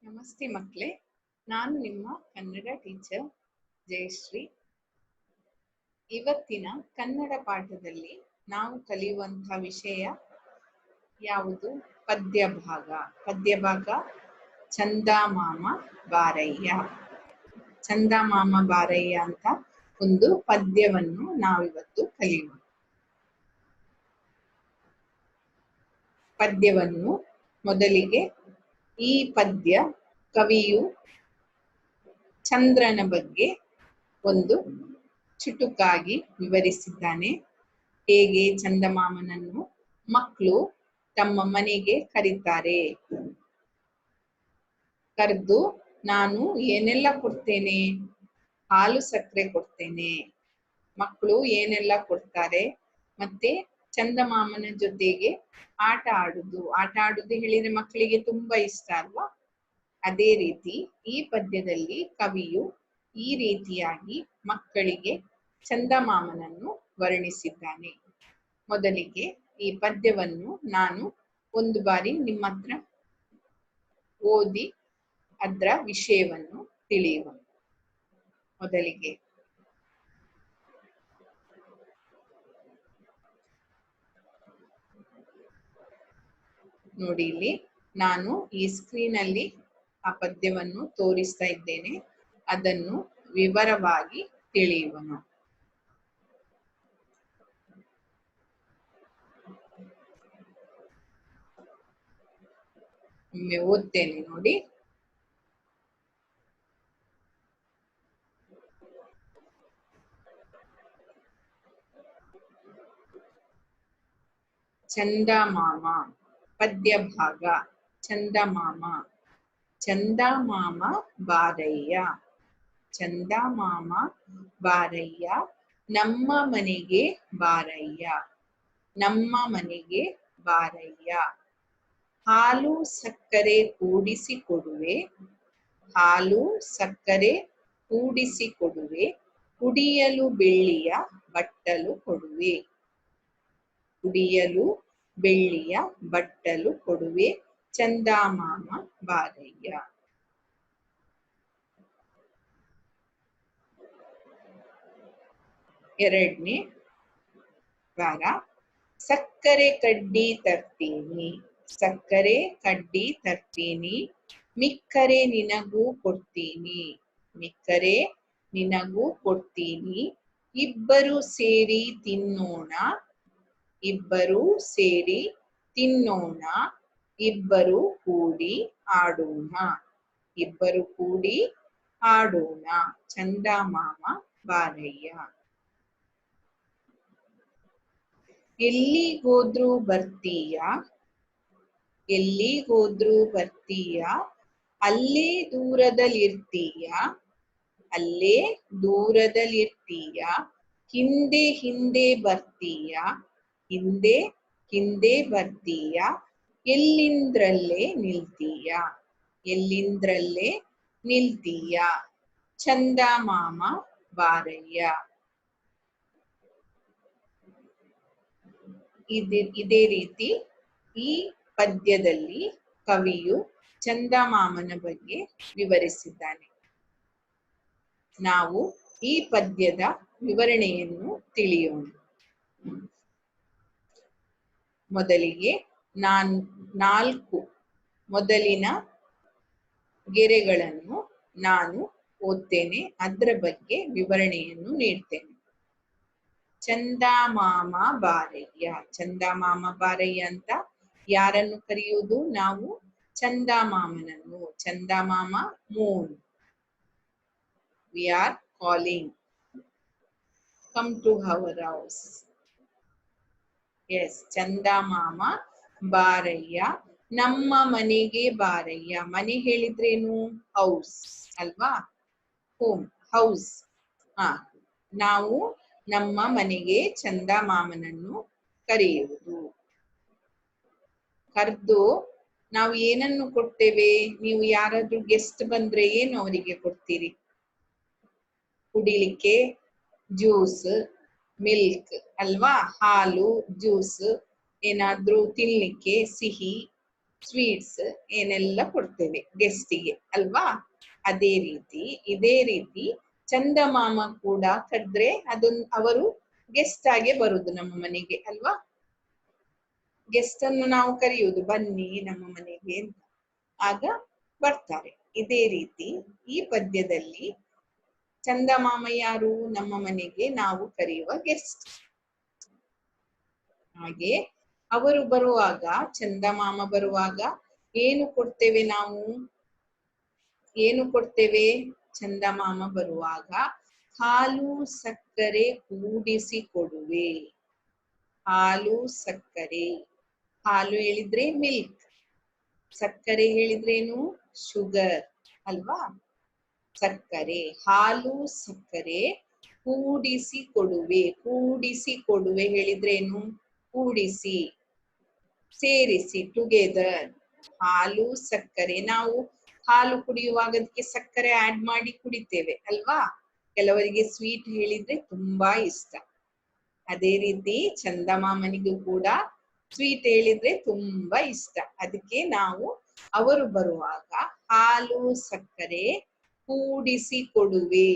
ನಮಸ್ತೆ ಮಕ್ಕಳೇ, ನಾನು ನಿಮ್ಮ ಕನ್ನಡ ಟೀಚರ್ ಜಯಶ್ರೀ. ಇವತ್ತಿನ ಕನ್ನಡ ಪಾಠದಲ್ಲಿ ನಾವು ಕಲಿಯುವಂತಹ ವಿಷಯ ಯಾವುದು? ಪದ್ಯಭಾಗ. ಪದ್ಯಭಾಗ ಚಂದಮಾಮ ಬಾರಯ್ಯ. ಚಂದಮಾಮ ಬಾರಯ್ಯ ಅಂತ ಒಂದು ಪದ್ಯವನ್ನು ನಾವಿವತ್ತು ಕಲಿಯೋಣ. ಪದ್ಯವನ್ನು ಮೊದಲಿಗೆ ಈ ಪದ್ಯ ಕವಿಯು ಚಂದ್ರನ ಬಗ್ಗೆ ಒಂದು ಚುಟುಕಾಗಿ ವಿವರಿಸಿದ್ದಾನೆ. ಹೇಗೆ ಚಂದಮಾಮನನ್ನು ಮಕ್ಕಳು ತಮ್ಮ ಮನೆಗೆ ಕರೀತಾರೆ, ಕರೆದು ನಾನು ಏನೆಲ್ಲ ಕೊಡ್ತೇನೆ, ಹಾಲು ಸಕ್ಕರೆ ಕೊಡ್ತೇನೆ. ಮಕ್ಕಳು ಏನೆಲ್ಲ ಕೊಡ್ತಾರೆ, ಮತ್ತೆ ಚಂದಮಾಮನ ಜೊತೆಗೆ ಆಟ ಆಡುದು ಹೇಳಿದ್ರೆ ಮಕ್ಕಳಿಗೆ ತುಂಬಾ ಇಷ್ಟ ಅಲ್ವಾ? ಅದೇ ರೀತಿ ಈ ಪದ್ಯದಲ್ಲಿ ಕವಿಯು ಈ ರೀತಿಯಾಗಿ ಮಕ್ಕಳಿಗೆ ಚಂದಮಾಮನನ್ನು ವರ್ಣಿಸಿದ್ದಾನೆ. ಮೊದಲಿಗೆ ಈ ಪದ್ಯವನ್ನು ನಾನು ಒಂದು ಬಾರಿ ನಿಮ್ಮ ಹತ್ರ ಓದಿ ಅದರ ವಿಷಯವನ್ನು ತಿಳಿಯುವ. ಮೊದಲಿಗೆ ನೋಡಿ, ಇಲ್ಲಿ ನಾನು ಈ ಸ್ಕ್ರೀನ್ ಅಲ್ಲಿ ಆ ಪದ್ಯವನ್ನು ತೋರಿಸ್ತಾ ಇದ್ದೇನೆ. ಅದನ್ನು ವಿವರವಾಗಿ ತಿಳಿಯುವನು. ಒಮ್ಮೆ ಓದ್ತೇನೆ ನೋಡಿ. ಚಂದಮಾಮ. ಪದ್ಯಭಾಗ ಚಂದಮಾಮ. ಚಂದಮಾಮ ಬಾರಯ್ಯ. ಚಂದಮಾಮ ಬಾರಯ್ಯ, ನಮ್ಮ ಮನೆಗೆ ಬಾರಯ್ಯ. ನಮ್ಮ ಮನೆಗೆ ಬಾರಯ್ಯ. ಹಾಲು ಸಕ್ಕರೆ ಕೂಡಿಸಿ ಕೊಡುವೆ. ಹಾಲು ಸಕ್ಕರೆ ಕೂಡಿಸಿ ಕೊಡುವೆ. ಕುಡಿಯಲು ಬೆಳ್ಳಿಯ ಬಟ್ಟಲು ಕೊಡುವೆ. ಕುಡಿಯಲು ಬೆಳ್ಳಿಯ ಬಟ್ಟಲು ಕೊಡುವೆ. ಚಂದಮಾಮ ಬಾರಯ್ಯ. ಎರಡನೇ ವಾರ. ಸಕ್ಕರೆ ಕಡ್ಡಿ ತರ್ತೀನಿ. ಸಕ್ಕರೆ ಕಡ್ಡಿ ತರ್ತೀನಿ. ಮಿಕ್ಕರೆ ನಿನಗೂ ಕೊಡ್ತೀನಿ. ಮಿಕ್ಕರೆ ನಿನಗೂ ಕೊಡ್ತೀನಿ. ಇಬ್ಬರು ಸೇರಿ ತಿನ್ನೋಣ. ಇಬ್ಬರು ಸೇರಿ ತಿನ್ನೋಣ. ಇಬ್ಬರು ಕೂಡಿ ಆಡೋಣ. ಇಬ್ಬರು ಕೂಡಿ ಆಡೋಣ. ಚಂದಮಾಮ ಬಾರಯ್ಯ. ಎಲ್ಲಿಗೋದ್ರು ಬರ್ತೀಯ. ಎಲ್ಲಿಗೋದ್ರು ಬರ್ತೀಯ. ಅಲ್ಲೇ ದೂರದಲ್ಲಿರ್ತೀಯ. ಅಲ್ಲೇ ದೂರದಲ್ಲಿರ್ತೀಯ. ಹಿಂದೆ ಹಿಂದೆ ಬರ್ತೀಯ. ಹಿಂದೆ ಹಿಂದೆ ಬರ್ತೀಯ. ಎಲ್ಲಿಂದ್ರಲ್ಲೇ ನಿಲ್ತೀಯ. ಎಲ್ಲಿಂದ್ರಲ್ಲೇ ನಿಲ್ತೀಯ. ಚಂದಮಾಮ ಬಾರಯ್ಯ. ಇದೇ ರೀತಿ ಈ ಪದ್ಯದಲ್ಲಿ ಕವಿಯು ಚಂದಮಾಮನ ಬಗ್ಗೆ ವಿವರಿಸಿದ್ದಾನೆ. ನಾವು ಈ ಪದ್ಯದ ವಿವರಣೆಯನ್ನು ತಿಳಿಯೋಣ. ಮೊದಲಿಗೆ ನಾಲ್ಕು ಮೊದಲಿನ ಗೆರೆಗಳನ್ನು ನಾನು ಓದ್ತೇನೆ, ಅದರ ಬಗ್ಗೆ ವಿವರಣೆಯನ್ನು ನೀಡ್ತೇನೆ. ಚಂದಮಾಮ ಬಾರಯ್ಯ. ಚಂದಮಾಮ ಬಾರಯ್ಯ ಅಂತ ಯಾರನ್ನು ಕರೆಯುವುದು ನಾವು? ಚಂದಮಾಮನನ್ನು. ಚಂದಮಾಮ moon. We are calling. Come to our house. Yes, ಚಂದಮಾಮ ಬಾರಯ್ಯ, ನಮ್ಮ ಮನೆಗೆ ಬಾರಯ್ಯ. ಮನೆ ಹೇಳಿದ್ರೇನು? ಹೌಸ್ ಅಲ್ವಾ? Home, house. ನಾವು ನಮ್ಮ ಮನೆಗೆ ಚಂದಮಾಮನನ್ನು ಕರೆಯುವುದು. ಕರೆದು ನಾವು ಏನನ್ನು ಕೊಡ್ತೇವೆ? ನೀವು ಯಾರಾದ್ರೂ ಗೆಸ್ಟ್ ಬಂದ್ರೆ ಏನು ಅವರಿಗೆ ಕೊಡ್ತೀರಿ? ಕುಡಿಲಿಕ್ಕೆ ಜ್ಯೂಸ್, ಮಿಲ್ಕ್ ಅಲ್ವಾ? ಹಾಲು, ಜ್ಯೂಸ್, ಏನಾದ್ರೂ ತಿನ್ಲಿಕ್ಕೆ ಸಿಹಿ ಸ್ವೀಟ್ಸ್ ಏನೆಲ್ಲ ಕೊಡ್ತೇವೆ ಗೆಸ್ಟಿಗೆ ಅಲ್ವಾ. ಅದೇ ರೀತಿ ಇದೇ ರೀತಿ ಚಂದಮಾಮ ಕೂಡ ಕರೆದ್ರೆ ಅದೊಂದು ಅವರು ಗೆಸ್ಟ್ ಆಗೇ ಬರುದು ನಮ್ಮ ಮನೆಗೆ ಅಲ್ವಾ. ಗೆಸ್ಟ್ ಅನ್ನು ನಾವು ಕರೆಯುವುದು ಬನ್ನಿ ನಮ್ಮ ಮನೆಗೆ ಅಂತ, ಆಗ ಬರ್ತಾರೆ. ಇದೇ ರೀತಿ ಈ ಪದ್ಯದಲ್ಲಿ ಚಂದಮಾಮ ಯಾರು? ನಮ್ಮ ಮನೆಗೆ ನಾವು ಕರೆಯುವ ಗೆಸ್ಟ್. ಹಾಗೆ ಅವರು ಬರುವಾಗ, ಚಂದಮಾಮ ಬರುವಾಗ ಏನು ಕೊಡ್ತೇವೆ ನಾವು? ಏನು ಕೊಡ್ತೇವೆ? ಚಂದಮಾಮ ಬರುವಾಗ ಹಾಲು ಸಕ್ಕರೆ ಕೂಡಿಸಿ ಕೊಡುವೆ. ಹಾಲು ಸಕ್ಕರೆ, ಹಾಲು ಹೇಳಿದ್ರೆ ಮಿಲ್ಕ್, ಸಕ್ಕರೆ ಹೇಳಿದ್ರೇನು? ಶುಗರ್ ಅಲ್ವಾ. ಸಕ್ಕರೆ, ಹಾಲು ಸಕ್ಕರೆ ಕೂಡಿಸಿ ಕೊಡುವೆ. ಕೂಡಿಸಿ ಕೊಡುವೆ ಹೇಳಿದ್ರೇನು? ಕೂಡಿಸಿ, ಸೇರಿಸಿ, ಟುಗೆದರ್. ಹಾಲು ಸಕ್ಕರೆ, ನಾವು ಹಾಲು ಕುಡಿಯುವಾಗ ಅದಕ್ಕೆ ಸಕ್ಕರೆ ಆಡ್ ಮಾಡಿ ಕುಡಿತೇವೆ ಅಲ್ವಾ. ಕೆಲವರಿಗೆ ಸ್ವೀಟ್ ಹೇಳಿದ್ರೆ ತುಂಬಾ ಇಷ್ಟ. ಅದೇ ರೀತಿ ಚಂದಮಾಮನಿಗೂ ಕೂಡ ಸ್ವೀಟ್ ಹೇಳಿದ್ರೆ ತುಂಬಾ ಇಷ್ಟ. ಅದಕ್ಕೆ ನಾವು ಅವರು ಬರುವಾಗ ಹಾಲು ಸಕ್ಕರೆ ಕೂಡಿಸಿ ಕೊಡುವೆ,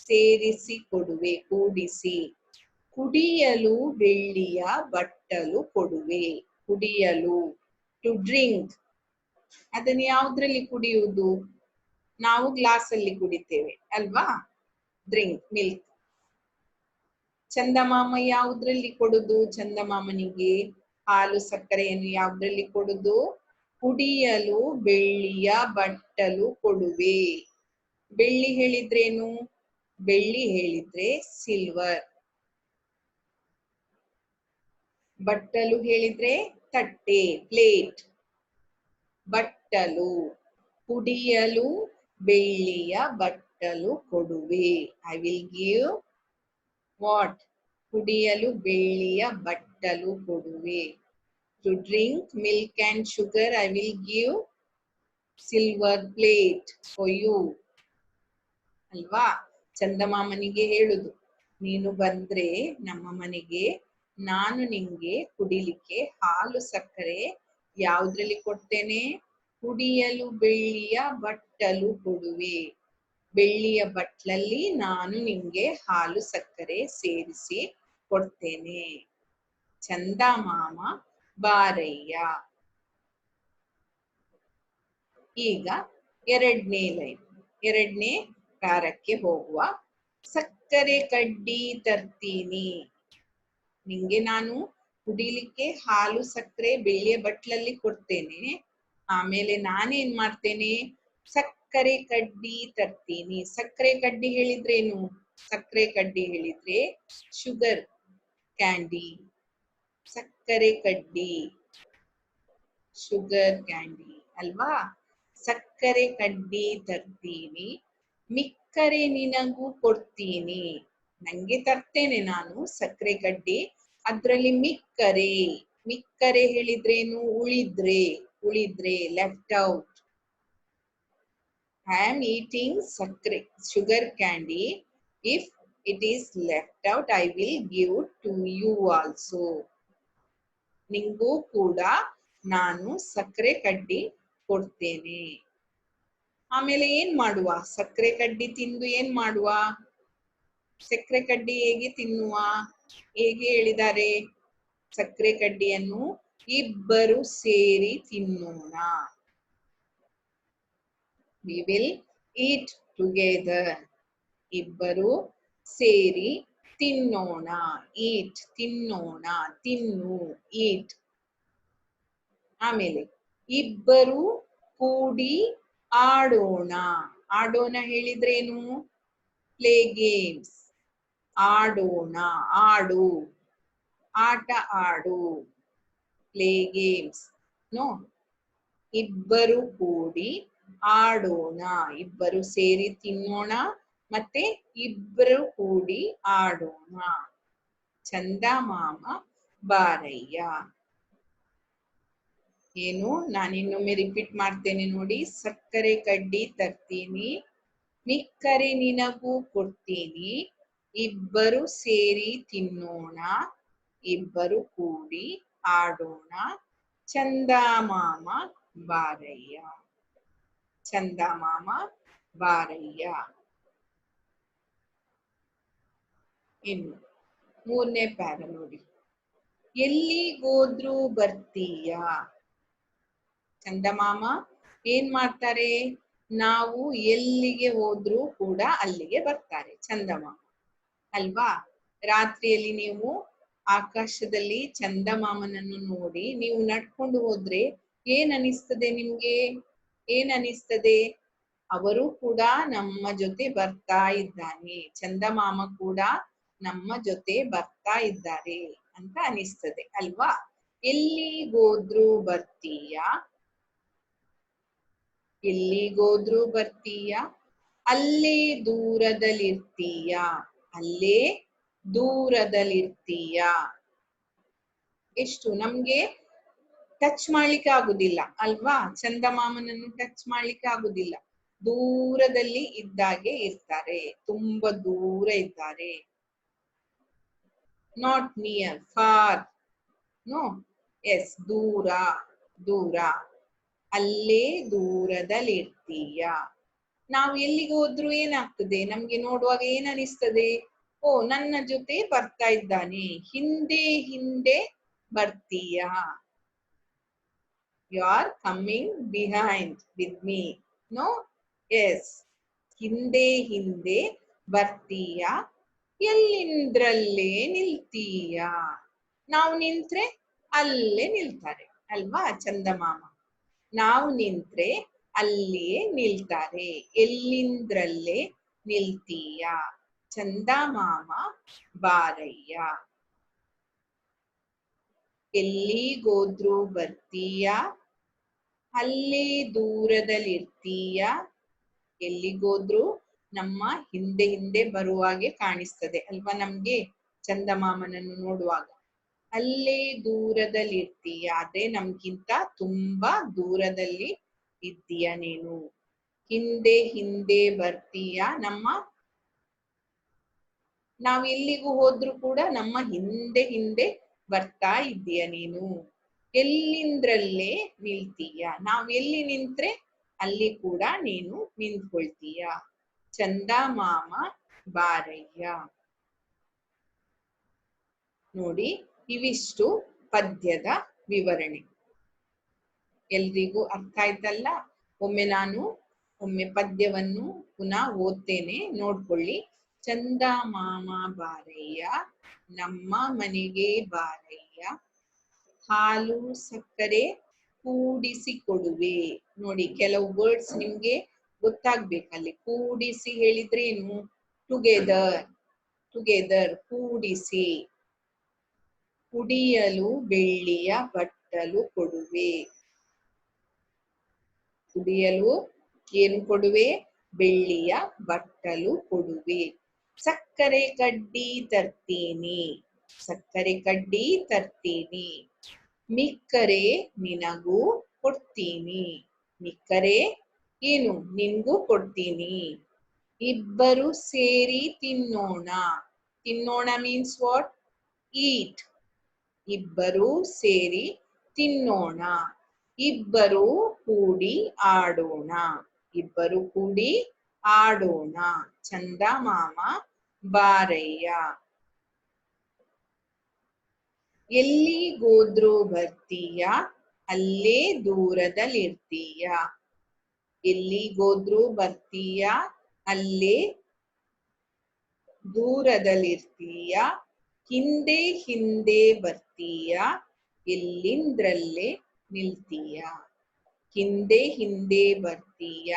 ಸೇರಿಸಿ ಕೊಡುವೆ, ಕೂಡಿಸಿ. ಕುಡಿಯಲು ಬೆಳ್ಳಿಯ ಬಟ್ಟಲು ಕೊಡುವೆ. ಕುಡಿಯಲು, ಟು ಡ್ರಿಂಕ್. ಅದನ್ನ ಯಾವ್ದ್ರಲ್ಲಿ ಕುಡಿಯುವುದು? ನಾವು ಗ್ಲಾಸ್ ಅಲ್ಲಿ ಕುಡಿತೇವೆ ಅಲ್ವಾ, ಡ್ರಿಂಕ್, ಮಿಲ್ಕ್. ಚಂದಮಾಮ ಯಾವುದ್ರಲ್ಲಿ ಕೊಡುದು? ಚಂದಮಾಮನಿಗೆ ಹಾಲು ಸಕ್ಕರೆಯನ್ನು ಯಾವ್ದ್ರಲ್ಲಿ ಕೊಡುದು? ಕುಡಿಯಲು ಬೆಳ್ಳಿಯ ಬಟ್ಟಲು ಕೊಡುವೆ. ಬೆಳ್ಳಿ ಹೇಳಿದ್ರೇನು? ಬೆಳ್ಳಿ ಹೇಳಿದ್ರೆ ಸಿಲ್ವರ್. ಬಟ್ಟಲು ಹೇಳಿದ್ರೆ ತಟ್ಟೆ, ಪ್ಲೇಟ್. ಬಟ್ಟಲು, ಕುಡಿಯಲು ಬೆಳ್ಳಿಯ ಬಟ್ಟಲು ಕೊಡುವೆ. I will give what? ಕುಡಿಯಲು ಬೆಳ್ಳಿಯ ಬಟ್ಟಲು ಕೊಡುವೆ. To drink milk and sugar I will give silver plate for you. ಅಲ್ವಾ. ಚಂದಮಾಮನಿಗೆ ಹೇಳುದು, ನೀನು ಬಂದ್ರೆ ನಮ್ಮ ಮನೆಗೆ ನಾನು ನಿಂಗೆ ಕುಡಿಲಿಕ್ಕೆ ಹಾಲು ಸಕ್ಕರೆ ಯಾವ್ದ್ರಲ್ಲಿ ಕೊಡ್ತೇನೆ? ಕುಡಿಯಲು ಬೆಳ್ಳಿಯ ಬಟ್ಟಲು ಕೊಡುವೆ. ಬೆಳ್ಳಿಯ ಬಟ್ಲಲ್ಲಿ ನಾನು ನಿಂಗೆ ಹಾಲು ಸಕ್ಕರೆ ಸೇರಿಸಿ ಕೊಡ್ತೇನೆ. ಚಂದಮಾಮ ಬಾರಯ್ಯ. ಈಗ ಎರಡನೇ ಲೈನ್, ಎರಡನೇ ಕಾರಕ್ಕೆ ಹೋಗುವ. ಸಕ್ಕರೆ ಕಡ್ಡಿ ತರ್ತೀನಿ. ನಿಂಗೆ ನಾನು ಕುಡಿಲಿಕ್ಕೆ ಹಾಲು ಸಕ್ಕರೆ ಬೆಳ್ಳಿಯ ಬಟ್ಲಲ್ಲಿ ಕೊಡ್ತೇನೆ. ಆಮೇಲೆ ನಾನೇನ್ ಮಾಡ್ತೇನೆ? ಸಕ್ಕರೆ ಕಡ್ಡಿ ತರ್ತೀನಿ. ಸಕ್ಕರೆ ಕಡ್ಡಿ ಹೇಳಿದ್ರೇನು? ಸಕ್ಕರೆ ಕಡ್ಡಿ ಹೇಳಿದ್ರೆ ಶುಗರ್ ಕ್ಯಾಂಡಿ. ಸಕ್ಕರೆ ಕಡ್ಡಿ, ಶುಗರ್ ಕ್ಯಾಂಡಿ ಅಲ್ವಾ. ಸಕ್ಕರೆ ಕಡ್ಡಿ ತರ್ತೀನಿ, ಮಿಕ್ಕರೆ ನಿನಗೂ ಕೊಡ್ತೀನಿ. ನಂಗೆ ತರ್ತೇನೆ ನಾನು ಸಕ್ಕರೆ ಕಡ್ಡಿ, ಅದ್ರಲ್ಲಿ ಮಿಕ್ಕರೆ. ಮಿಕ್ಕರೆ ಹೇಳಿದ್ರೇನು? ಉಳಿದ್ರೆ, ಉಳಿದ್ರೆ, left out. I am eating sugar candy. If it is left out, I will give to you also. ನಿಂಗೂ ಕೂಡ ನಾನು ಸಕ್ಕರೆ ಕಡ್ಡಿ ಕೊಡ್ತೇನೆ. ಆಮೇಲೆ ಏನ್ ಮಾಡುವ? ಸಕ್ಕರೆ ಕಡ್ಡಿ ತಿಂದು ಏನ್ ಮಾಡುವ? ಸಕ್ಕರೆ ಕಡ್ಡಿ ಹೇಗೆ ತಿನ್ನುವ? ಹೇಗೆ ಹೇಳಿದ್ದಾರೆ? ಸಕ್ಕರೆ ಕಡ್ಡಿಯನ್ನು ಇಬ್ಬರು ಸೇರಿ ತಿನ್ನೋಣ. We will eat together. ಇಬ್ಬರು ಸೇರಿ ತಿನ್ನೋಣ. ಈಟ್, ತಿನ್ನೋಣ, ತಿನ್ನು, ಈಟ್. ಆಮೇಲೆ ಇಬ್ಬರು ಕೂಡಿ ಆಡೋಣ. ಆಡೋಣ ಹೇಳಿದ್ರೇನು? Play games. ಆಡೋಣ, ಆಡು, ಆಟ ಆಡು, ಪ್ಲೇ ಗೇಮ್ಸ್. ನೋ, ಇಬ್ಬರು ಕೂಡಿ ಆಡೋಣ. ಇಬ್ಬರು ಸೇರಿ ತಿನ್ನೋಣ, ಮತ್ತೆ ಇಬ್ಬರು ಕೂಡಿ ಆಡೋಣ. ಚಂದಮಾಮ ಬಾರಯ್ಯ. ಏನು? ನಾನಿನ್ನೊಮ್ಮೆ ರಿಪೀಟ್ ಮಾಡ್ತೇನೆ ನೋಡಿ. ಸಕ್ಕರೆ ಕಡ್ಡಿ ತರ್ತೀನಿ, ಮಿಕ್ಕರೆ ನಿನಗೂ ಕೊಡ್ತೀನಿ, ಇಬ್ಬರು ಸೇರಿ ತಿನ್ನೋಣ, ಇಬ್ಬರು ಕೂಡಿ ಆಡೋಣ. ಚಂದಮಾಮ ಬಾರಯ್ಯ. ಚಂದಮಾಮ ಬಾರಯ್ಯ. ಇನ್ನು 3ನೇ ಪ್ಯಾರ ನೋಡಿ. ಎಲ್ಲಿಗೋದ್ರೂ ಬರ್ತೀಯ. ಚಂದಮಾಮ ಏನ್ ಮಾಡ್ತಾರೆ? ನಾವು ಎಲ್ಲಿಗೆ ಹೋದ್ರೂ ಕೂಡ ಅಲ್ಲಿಗೆ ಬರ್ತಾರೆ ಚಂದಮಾಮ ಅಲ್ವಾ? ರಾತ್ರಿಯಲ್ಲಿ ನೀವು ಆಕಾಶದಲ್ಲಿ ಚಂದಮಾಮನನ್ನು ನೋಡಿ ನೀವು ನಡ್ಕೊಂಡು ಹೋದ್ರೆ ಏನ್ ಅನಿಸ್ತದೆ ನಿಮ್ಗೆ? ಏನ್ ಅನಿಸ್ತದೆ? ಅವರು ಕೂಡ ನಮ್ಮ ಜೊತೆ ಬರ್ತಾ ಇದ್ದಾನೆ, ಚಂದಮಾಮ ಕೂಡ ನಮ್ಮ ಜೊತೆ ಬರ್ತಾ ಇದ್ದಾರೆ ಅಂತ ಅನಿಸ್ತದೆ ಅಲ್ವಾ? ಎಲ್ಲಿಗೋದ್ರೂ ಬರ್ತೀಯ, ಎಲ್ಲಿಗೋದ್ರೂ ಬರ್ತೀಯ, ಅಲ್ಲೇ ದೂರದಲ್ಲಿರ್ತೀಯ, ಅಲ್ಲೇ ದೂರದಲ್ಲಿರ್ತೀಯ. ಎಷ್ಟು ನಮ್ಗೆ ಟಚ್ ಮಾಡ್ಲಿಕ್ಕೆ ಆಗುದಿಲ್ಲ ಅಲ್ವಾ? ಚಂದಮಾಮನನ್ನು ಟಚ್ ಮಾಡ್ಲಿಕ್ಕೆ ಆಗುದಿಲ್ಲ. ದೂರದಲ್ಲಿ ಇದ್ದಾಗೆ ಇರ್ತಾರೆ, ತುಂಬಾ ದೂರ ಇದ್ದಾರೆ. Not near, far. No, yes, ದೂರ ದೂರ. ಅಲ್ಲೇ ದೂರದಲ್ಲಿರ್ತೀಯ. ನಾವು ಎಲ್ಲಿಗೆ ಹೋದ್ರು ಏನಾಗ್ತದೆ? ನಮ್ಗೆ ನೋಡುವಾಗ ಏನ್ ಅನಿಸ್ತದೆ? ಓ, ನನ್ನ ಜೊತೆ ಬರ್ತಾ ಇದ್ದಾನೆ, ಹಿಂದೆ ಹಿಂದೆ ಬರ್ತೀಯ. You are coming behind with me. No, yes, ಹಿಂದೆ ಹಿಂದೆ ಬರ್ತೀಯ, ಎಲ್ಲಿಂದ್ರಲ್ಲೇ ನಿಲ್ತೀಯ. ನಾವು ನಿಂತ್ರೆ ಅಲ್ಲೇ ನಿಲ್ತಾರೆ ಅಲ್ವಾ ಚಂದಮಾಮ? ನಾವು ನಿಂತ್ರೆ ಅಲ್ಲಿಯೇ ನಿಲ್ತಾರೆ, ಎಲ್ಲಿಂದ್ರಲ್ಲೇ ನಿಲ್ತೀಯ. ಚಂದಮಾಮ ಬಾರಯ್ಯ. ಎಲ್ಲಿಗೋದ್ರೂ ಬರ್ತೀಯ, ಅಲ್ಲೇ ದೂರದಲ್ಲಿರ್ತೀಯ. ಎಲ್ಲಿಗೋದ್ರೂ ನಮ್ಮ ಹಿಂದೆ ಹಿಂದೆ ಬರುವಾಗೆ ಕಾಣಿಸ್ತದೆ ಅಲ್ವಾ ನಮ್ಗೆ ಚಂದಮಾಮನನ್ನು ನೋಡುವಾಗ? ಅಲ್ಲೇ ದೂರದಲ್ಲಿರ್ತೀಯ, ಅದೇ ನಮ್ಗಿಂತ ತುಂಬಾ ದೂರದಲ್ಲಿ ಇದ್ದೀಯ ನೀನು. ಹಿಂದೆ ಹಿಂದೆ ಬರ್ತೀಯ, ನಾವ್ ಎಲ್ಲಿಗೂ ಹೋದ್ರು ಕೂಡ ನಮ್ಮ ಹಿಂದೆ ಹಿಂದೆ ಬರ್ತಾ ಇದ್ದೀಯ ನೀನು. ಎಲ್ಲಿಂದ್ರಲ್ಲೇ ನಿಲ್ತೀಯ, ನಾವ್ ಎಲ್ಲಿ ನಿಂತ್ರೆ ಅಲ್ಲಿ ಕೂಡ ನೀನು ನಿಂತ್ಕೊಳ್ತೀಯ. ಚಂದಮಾಮ ಬಾರಯ್ಯ. ನೋಡಿ, ಇವಿಷ್ಟು ಪದ್ಯದ ವಿವರಣೆ. ಎಲ್ರಿಗೂ ಅರ್ಥ ಆಯ್ತಲ್ಲ? ಒಮ್ಮೆ ಪದ್ಯವನ್ನು ಪುನಃ ಓದ್ತೇನೆ, ನೋಡ್ಕೊಳ್ಳಿ. ಚಂದಮಾಮ ಬಾರಯ್ಯ, ನಮ್ಮ ಮನೆಗೆ ಬಾರಯ್ಯ, ಹಾಲು ಸಕ್ಕರೆ ಕೂಡಿಸಿ ಕೊಡುವೆ. ನೋಡಿ, ಕೆಲವು ವರ್ಡ್ಸ್ ನಿಮ್ಗೆ ಗೊತ್ತಾಗ್ಬೇಕಲ್ಲಿ. ಕೂಡಿಸಿ ಹೇಳಿದ್ರೆ ಏನು? ಟುಗೆದರ್, ಟುಗೆದರ್, ಕೂಡಿಸಿ. ಕುಡಿಯಲು ಬೆಳ್ಳಿಯ ಬಟ್ಟಲು ಕೊಡುವೆ. ಕುಡಿಯಲು ಏನು ಕೊಡುವೆ? ಬೆಳ್ಳಿಯ ಬಟ್ಟಲು ಕೊಡುವೆ. ಸಕ್ಕರೆ ಕಡ್ಡಿ ತರ್ತೀನಿ, ಸಕ್ಕರೆ ಕಡ್ಡಿ ತರ್ತೀನಿ. ಮಿಕ್ಕರೆ ನಿನಗೂ ಕೊಡ್ತೀನಿ, ಮಿಕ್ಕರೆ ಏನು? ನಿನ್ಗೂ ಕೊಡ್ತೀನಿ. ಇಬ್ಬರು ಸೇರಿ ತಿನ್ನೋಣ. ತಿನ್ನೋಣ ಮೀನ್ಸ್ ವಾಟ್? ಈಟ್. ಇಬ್ಬರು ಸೇರಿ ತಿನ್ನೋಣ. ಇಬ್ಬರು ಕೂಡಿ ಆಡೋಣ, ಇಬ್ಬರು ಕೂಡಿ ಆಡೋಣ. ಚಂದಮಾಮ ಬಾರಯ್ಯ. ಎಲ್ಲಿಗೋದ್ರೂ ಬರ್ತೀಯ, ಅಲ್ಲೇ ದೂರದಲ್ಲಿರ್ತೀಯ. ಎಲ್ಲಿಗೋದ್ರೂ ಬರ್ತೀಯ, ಅಲ್ಲೇ ದೂರದಲ್ಲಿರ್ತೀಯ. ಹಿಂದೆ ಹಿಂದೆ ಬರ್ತೀಯ, ಎಲ್ಲಿಂದ್ರಲ್ಲೇ ನಿಲ್ತೀಯ. ಹಿಂದೆ ಹಿಂದೆ ಬರ್ತೀಯ,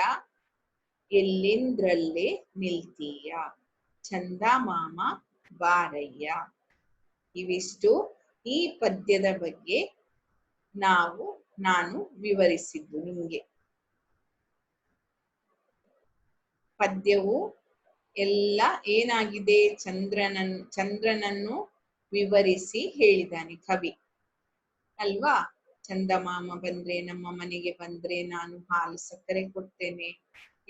ಎಲ್ಲಿಂದ್ರಲ್ಲೇ ನಿಲ್ತೀಯ. ಚಂದಮಾಮ ಬಾರಯ್ಯ. ಇವಿಷ್ಟು ಈ ಪದ್ಯದ ಬಗ್ಗೆ ನಾನು ವಿವರಿಸಿದ್ದು ನಿಮ್ಗೆ. ಪದ್ಯವು ಎಲ್ಲ ಏನಾಗಿದೆ? ಚಂದ್ರನನ್ನು ವಿವರಿಸಿ ಹೇಳಿದ್ದಾನೆ ಕವಿ ಅಲ್ವಾ? ಚಂದಮಾಮ ಬಂದ್ರೆ, ನಮ್ಮ ಮನೆಗೆ ಬಂದ್ರೆ ನಾನು ಹಾಲು ಸಕ್ಕರೆ ಕೊಡ್ತೇನೆ,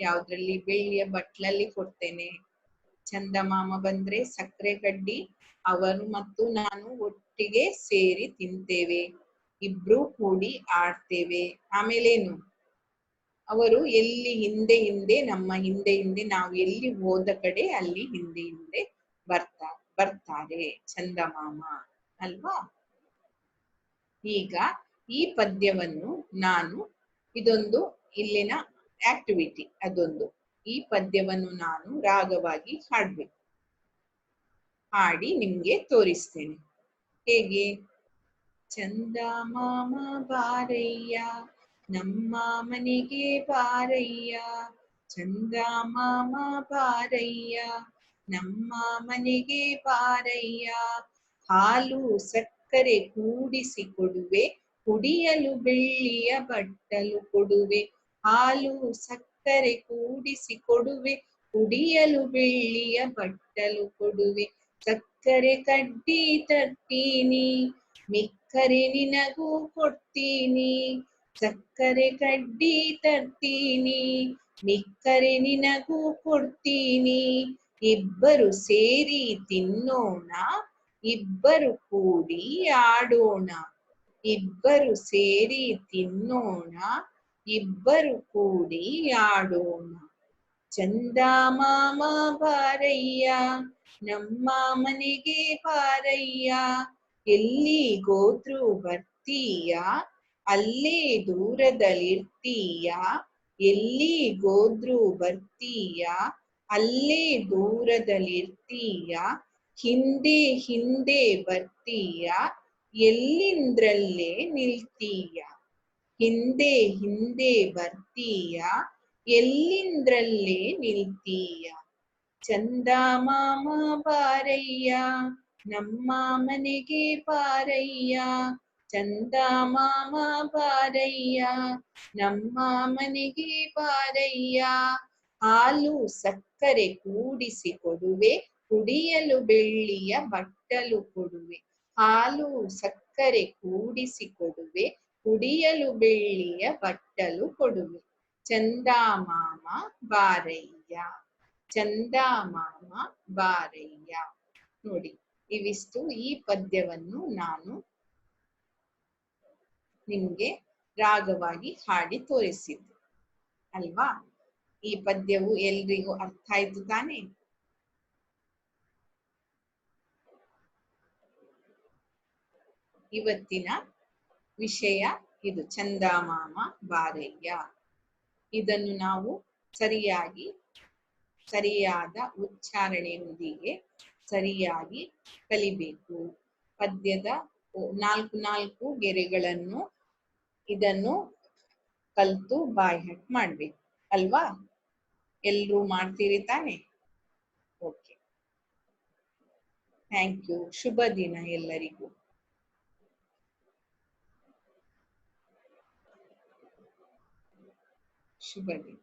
ಯಾವ್ದ್ರಲ್ಲಿ? ಬೆಳ್ಳಿಯ ಬಟ್ಲಲ್ಲಿ ಕೊಡ್ತೇನೆ. ಚಂದಮಾಮ ಬಂದ್ರೆ ಸಕ್ಕರೆ ಕಡ್ಡಿ ಅವನು ಮತ್ತು ನಾನು ಒಟ್ಟಿಗೆ ಸೇರಿ ತಿಂತೇವೆ. ಇಬ್ರು ಕೂಡಿ ಆಡ್ತೇವೆ. ಆಮೇಲೇನು, ಅವರು ಎಲ್ಲಿ ಹಿಂದೆ ಹಿಂದೆ, ನಮ್ಮ ಹಿಂದೆ ಹಿಂದೆ, ನಾವು ಎಲ್ಲಿ ಹೋದ ಕಡೆ ಅಲ್ಲಿ ಹಿಂದೆ ಹಿಂದೆ ಬರ್ತಾರೆ ಚಂದಮಾಮ ಅಲ್ವಾ. ಈಗ ಈ ಪದ್ಯವನ್ನು ನಾನು, ಇದೊಂದು ಇಲ್ಲಿನ ಆಕ್ಟಿವಿಟಿ, ಅದೊಂದು ಈ ಪದ್ಯವನ್ನು ನಾನು ರಾಗವಾಗಿ ಹಾಡ್ಬೇಕು. ಹಾಡಿ ನಿಮ್ಗೆ ತೋರಿಸ್ತೇನೆ ಹೇಗೆ. ಚಂದಮಾಮ ಬಾರಯ್ಯ ನಮ್ಮ ಮನೆಗೆ ಬಾರಯ್ಯ, ಚಂದಮಾಮ ಬಾರಯ್ಯ ನಮ್ಮ ಮನೆಗೆ ಬಾರಯ್ಯ, ಹಾಲು ಸಕ್ಕರೆ ಕೂಡಿಸಿ ಕೊಡುವೆ, ಕುಡಿಯಲು ಬೆಳ್ಳಿಯ ಬಟ್ಟಲು ಕೊಡುವೆ, ಹಾಲು ಸಕ್ಕರೆ ಕೂಡಿಸಿ ಕೊಡುವೆ, ಕುಡಿಯಲು ಬೆಳ್ಳಿಯ ಬಟ್ಟಲು ಕೊಡುವೆ, ಸಕ್ಕರೆ ಕಡ್ಡಿ ತರ್ತೀನಿ ಮಿಕ್ಕರೆ ನಿನಗೂ ಕೊಡ್ತೀನಿ, ಸಕ್ಕರೆ ಕಡ್ಡಿ ತರ್ತೀನಿ ಮಿಕ್ಕರೆ ನಿನಗೂ ಕೊಡ್ತೀನಿ, ಇಬ್ಬರು ಸೇರಿ ತಿನ್ನೋಣ ಇಬ್ಬರು ಕೂಡಿ ಆಡೋಣ, ಇಬ್ಬರು ಸೇರಿ ತಿನ್ನೋಣ ಇಬ್ಬರು ಕೂಡಿ ಆಡೋಣ, ಚಂದಮಾಮ ಬಾರಯ್ಯ ನಮ್ಮ ಮನೆಗೆ ಬಾರಯ್ಯ, ಎಲ್ಲಿಗೋದ್ರು ಬರ್ತೀಯ ಅಲ್ಲೇ ದೂರದಲ್ಲಿರ್ತೀಯ, ಎಲ್ಲಿಗೋದ್ರು ಬರ್ತೀಯ ಅಲ್ಲೇ ದೂರದಲ್ಲಿರ್ತೀಯ, ಹಿಂದೆ ಹಿಂದೆ ಬರ್ತೀಯ ಎಲ್ಲಿಂದ್ರಲ್ಲೇ ನಿಲ್ತೀಯ, ಹಿಂದೆ ಹಿಂದೆ ಬರ್ತೀಯ ಎಲ್ಲಿಂದ್ರಲ್ಲೇ ನಿಲ್ತೀಯ, ಚಂದಮಾಮ ಬಾರಯ್ಯ ನಮ್ಮ ಮನೆಗೆ ಬಾರಯ್ಯ, ಚಂದಮಾಮ ಬಾರಯ್ಯ ನಮ್ಮ ಮನೆಗೆ ಬಾರಯ್ಯ, ಹಾಲು ಸಕ್ಕರೆ ಕೂಡಿಸಿ ಕೊಡುವೆ, ಕುಡಿಯಲು ಬೆಳ್ಳಿಯ ಬಟ್ಟಲು ಕೊಡುವೆ, ಹಾಲು ಸಕ್ಕರೆ ಕೂಡಿಸಿ ಕೊಡುವೆ, ಕುಡಿಯಲು ಬೆಳ್ಳಿಯ ಬಟ್ಟಲು ಕೊಡುವೆ, ಚಂದಮಾಮ ಬಾರಯ್ಯ, ಚಂದಮಾಮ ಬಾರಯ್ಯ. ನೋಡಿ, ಇವಿಷ್ಟು ಈ ಪದ್ಯವನ್ನು ನಾನು ನಿಮ್ಗೆ ರಾಗವಾಗಿ ಹಾಡಿ ತೋರಿಸಿದ್ದೆ ಅಲ್ವಾ. ಈ ಪದ್ಯವು ಎಲ್ರಿಗೂ ಅರ್ಥ ಆಯ್ತು ತಾನೆ? ಇವತ್ತಿನ ವಿಷಯ ಇದು, ಚಂದಮಾಮ ಬಾರಯ್ಯ. ಇದನ್ನು ನಾವು ಸರಿಯಾದ ಉಚ್ಚಾರಣೆಯೊಂದಿಗೆ ಸರಿಯಾಗಿ ಕಲಿಬೇಕು. ಪದ್ಯದ 4 ಗೆರೆಗಳನ್ನು ಇದನ್ನು ಕಲ್ತು ಬಾಯ್ಹಾಟ್ ಮಾಡ್ಬೇಕು ಅಲ್ವಾ. ಎಲ್ರೂ ಮಾಡ್ತೀರಿ ತಾನೆ? Okay, thank you. ಶುಭ ದಿನ ಎಲ್ಲರಿಗೂ. ಶುಭ ದಿನ.